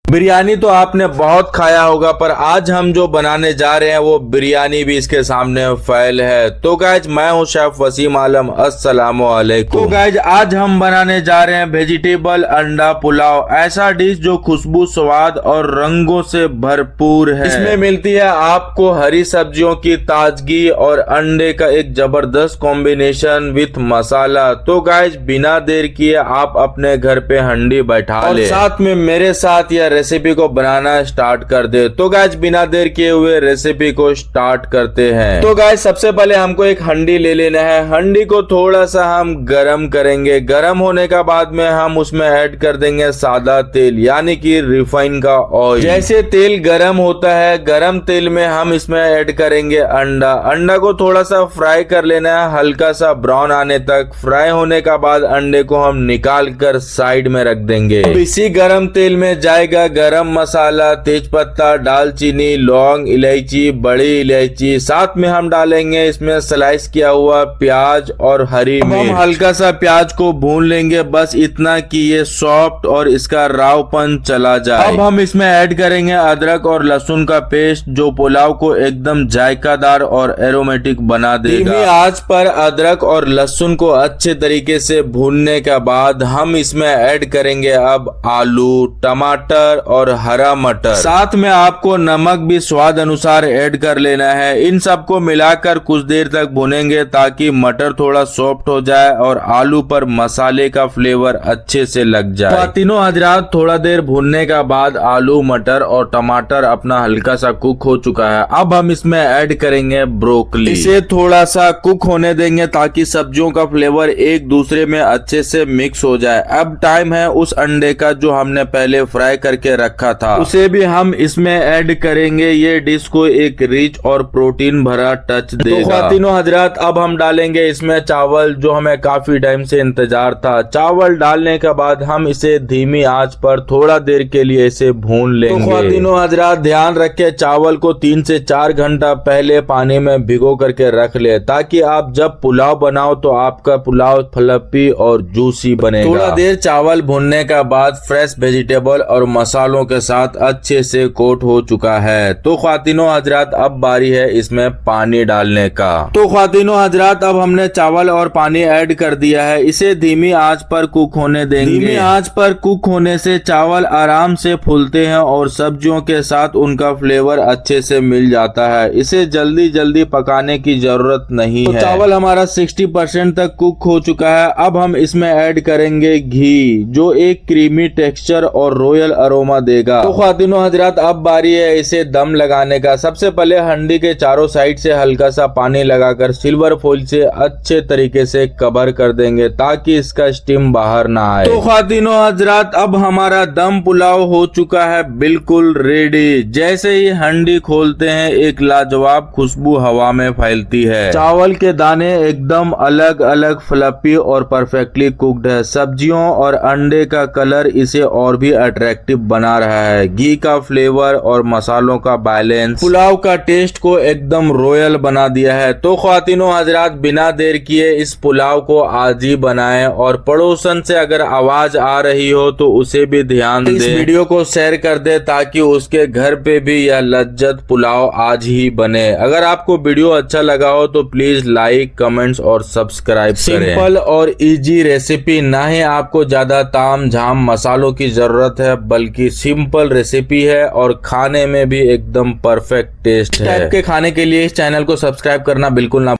बिरयानी तो आपने बहुत खाया होगा, पर आज हम जो बनाने जा रहे हैं वो बिरयानी भी इसके सामने फेल है। तो गाइज मैं हूं शेफ वसीम आलम, अस्सलाम वालेकुम। तो गाइज आज हम बनाने जा रहे हैं वेजिटेबल अंडा पुलाव, ऐसा डिश जो खुशबू, स्वाद और रंगों से भरपूर है। इसमें मिलती है आपको हरी सब्जियों की ताजगी और अंडे का एक जबरदस्त कॉम्बिनेशन विथ मसाला। तो गाइज बिना देर किए आप अपने घर पे हंडी बैठा ले, साथ में मेरे साथ यह रेसिपी को बनाना स्टार्ट कर दे। तो गाइस बिना देर किए हुए रेसिपी को स्टार्ट करते हैं। तो गाइस सबसे पहले हमको एक हंडी ले लेना है। हंडी को थोड़ा सा हम गरम करेंगे। गरम होने का बाद में हम उसमें ऐड कर देंगे सादा तेल, यानी कि रिफाइन का ऑयल। जैसे तेल गरम होता है, गरम तेल में हम इसमें ऐड करेंगे अंडा। अंडा को थोड़ा सा फ्राई कर लेना है, हल्का सा ब्राउन आने तक। फ्राई होने का बाद अंडे को हम निकाल कर साइड में रख देंगे। अब इसी गरम तेल में जाएगा गरम मसाला, तेज पत्ता, दालचीनी, लौंग, इलायची, बड़ी इलायची। साथ में हम डालेंगे इसमें स्लाइस किया हुआ प्याज और हरी मिर्च। हम हल्का सा प्याज को भून लेंगे, बस इतना कि ये सॉफ्ट और इसका रावपन चला जाए। अब हम इसमें ऐड करेंगे अदरक और लहसुन का पेस्ट, जो पुलाव को एकदम जायकादार और एरोमेटिक बना देगा। धीमी आंच पर अदरक और लहसुन को अच्छे तरीके से भूनने के बाद हम इसमें ऐड करेंगे अब आलू, टमाटर और हरा मटर। साथ में आपको नमक भी स्वाद अनुसार ऐड कर लेना है। इन सबको मिलाकर कुछ देर तक भुनेंगे ताकि मटर थोड़ा सॉफ्ट हो जाए और आलू पर मसाले का फ्लेवर अच्छे से लग जाए। तो तीनों हजरात थोड़ा देर भुनने के बाद आलू, मटर और टमाटर अपना हल्का सा कुक हो चुका है। अब हम इसमें ऐड करेंगे ब्रोकली। इसे थोड़ा सा कुक होने देंगे ताकि सब्जियों का फ्लेवर एक दूसरे में अच्छे से मिक्स हो जाए। अब टाइम है उस अंडे का जो हमने पहले फ्राई करके रखा था, उसे भी हम इसमें ऐड करेंगे। ये डिश को एक रिच और प्रोटीन भरा टच देगा। तो तीनों हजरात अब हम डालेंगे इसमें चावल, जो हमें काफी टाइम से इंतजार था। चावल डालने के बाद हम इसे धीमी आंच पर थोड़ा देर के लिए इसे भून लेंगे। तो तीनों हजरात ध्यान रखें, चावल को 3 से 4 घंटा पहले पानी में भिगो करके रख ले, ताकि आप जब पुलाव बनाओ तो आपका पुलाव फ्लफी और जूसी बनेगा। थोड़ा देर चावल भुनने के बाद फ्रेश वेजिटेबल और मसालों के साथ अच्छे से कोट हो चुका है। तो ख्वातीनो हजरात अब बारी है इसमें पानी डालने का। तो ख्वातीनो हजरात अब हमने चावल और पानी ऐड कर दिया है। इसे धीमी आंच पर कुक होने देंगे। धीमी आंच पर कुक होने से चावल आराम से फूलते हैं और सब्जियों के साथ उनका फ्लेवर अच्छे से मिल जाता है। इसे जल्दी जल्दी पकाने की जरूरत नहीं है। चावल हमारा 60% तक कुक हो चुका है। अब हम इसमें ऐड करेंगे घी, जो एक क्रीमी टेक्सचर और रॉयल अरोमा देगा। तो ख्वातीनो हजरात अब बारी है इसे दम लगाने का। सबसे पहले हंडी के चारों साइड से हल्का सा पानी लगाकर सिल्वर फॉइल से अच्छे तरीके से कवर कर देंगे ताकि इसका स्टीम बाहर ना आए। तो ख्वातीनो हजरात अब हमारा दम पुलाव हो चुका है बिल्कुल रेडी। जैसे ही हंडी खोलते हैं एक लाजवाब खुशबू हवा में फैलती है। चावल के दाने एकदम अलग अलग फ्लफी और परफेक्टली कुक्ड है। सब्जियों और अंडे का कलर इसे और भी अट्रैक्टिव बना रहा है। घी का फ्लेवर और मसालों का बैलेंस पुलाव का टेस्ट को एकदम रॉयल बना दिया है। तो ख्वातीनो हजरात बिना देर किए इस पुलाव को आज ही बनाएं, और पड़ोसन से अगर आवाज आ रही हो तो उसे भी ध्यान दें। इस वीडियो को शेयर कर दे ताकि उसके घर पे भी यह लज्जत पुलाव आज ही बने। अगर आपको वीडियो अच्छा लगा हो तो प्लीज लाइक, कमेंट्स और सब्सक्राइब करें। सिंपल और इजी रेसिपी, ना ही आपको ज्यादा ताम झाम मसालों की जरूरत है, बल्कि सिंपल रेसिपी है और खाने में भी एकदम परफेक्ट टेस्ट है। इस टाइप के खाने के लिए इस चैनल को सब्सक्राइब करना बिल्कुल ना